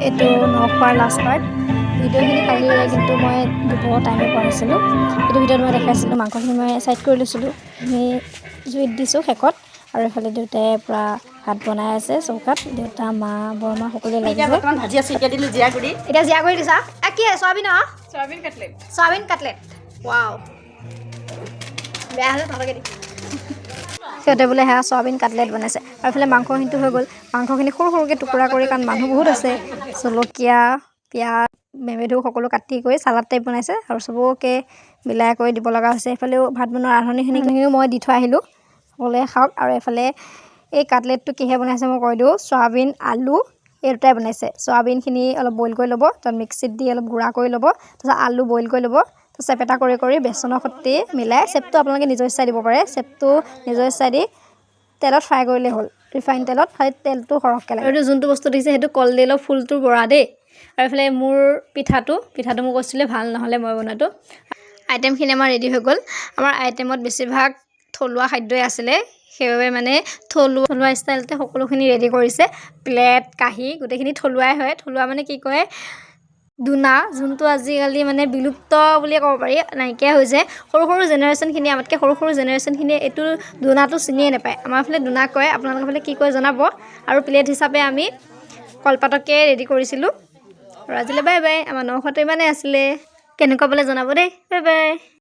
এইটো নখোৱাৰ last part ভিডিঅ'খিনি কালিৰে কিন্তু মই দিব টাইমে পোৱা নাছিলোঁ এইটো ভিডিঅ'ত মই দেখাইছিলোঁ মাংসখিনি মই ছাইড কৰি লৈছিলোঁ আমি জুইত দিছোঁ শেষত আৰু এফালে দেউতাই পূৰা ভাত বনাই আছে চৌকাত দেউতা মা বৰমা সকলোৱে লাগিছে ভাজি আছোঁ এতিয়া দিলোঁ জিৰা গুড়ি এতিয়া জিৰা কৰি দিছা কি চয়াবিন চয়াবিন কাটলেট ৱাও বেয়া হ'লে তহঁতকে দি সিহঁতে বোলে সেয়া চয়াবিন কাটলেট বনাইছে আৰু এইফালে মাংসখিনিটো হৈ গ'ল মাংসখিনি সৰু সৰুকৈ টুকুৰা কৰি কাৰণ মানুহ বহুত আছে জলকীয়া পিঁয়াজ মেমেধু সকলো কাটি কৰি চালাড টাইপ বনাইছে আৰু চবকে মিলাই কৰি দিব লগা হৈছে এইফালেও ভাত বনোৱা ৰান্ধনিখিনিও মই দি থৈ আহিলোঁ সকলোৱে খাওক আৰু এইফালে এই কাটলেটটো কিহে বনাইছে মই কৈ দিওঁ চয়াবিন আলু এই দুটাই বনাইছে চয়াবিনখিনি অলপ বইল কৰি ল'ব তাত মিক্সিত দি অলপ গুড়া কৰি ল'ব তাৰপিছত আলু বইল কৰি ল'ব চেপেটা কৰি বেচনৰ সৈতে মিলাই চেপটো আপোনালোকে নিজৰ ইচ্ছাই দিব পাৰে চেপটো নিজৰ ইচ্ছাই দি তেলত ফ্ৰাই কৰিলেই হ'ল ৰিফাইন তেলত খালি তেলটো সৰহকৈ লাগে আৰু যোনটো বস্তু দিছে সেইটো কলডিলৰ ফুলটোৰ বৰা দেই আৰু এইফালে মোৰ পিঠাটো মই কৈছিলে ভাল নহ'লে মই বনোৱাটো আইটেমখিনি আমাৰ ৰেডি হৈ গ'ল আমাৰ আইটেমত বেছিভাগ থলুৱা খাদ্যই আছিলে সেইবাবে মানে থলুৱা ষ্টাইলতে সকলোখিনি ৰেডি কৰিছে প্লেট কাঁহী গোটেইখিনি থলুৱাই হয় থলুৱা মানে কি কয় দোনা যোনটো আজিকালি মানে বিলুপ্ত বুলিয়ে ক'ব পাৰি নাইকিয়া হৈছে সৰু জেনেৰেশ্যনখিনি আমাতকৈ সৰু জেনেৰেশ্যনখিনিয়ে এইটো দোনাটো চিনিয়ে নাপায় আমাৰ ফালে দোনা কয় আপোনালোকৰ ফালে কি কয় জনাব আৰু প্লেট হিচাপে আমি কলপাতকে ৰেডি কৰিছিলোঁ আৰু আজিলৈ বাই বাই আমাৰ নখোৱাটো ইমানেই আছিলে কেনেকুৱা বোলে জনাব দেই বাই বাই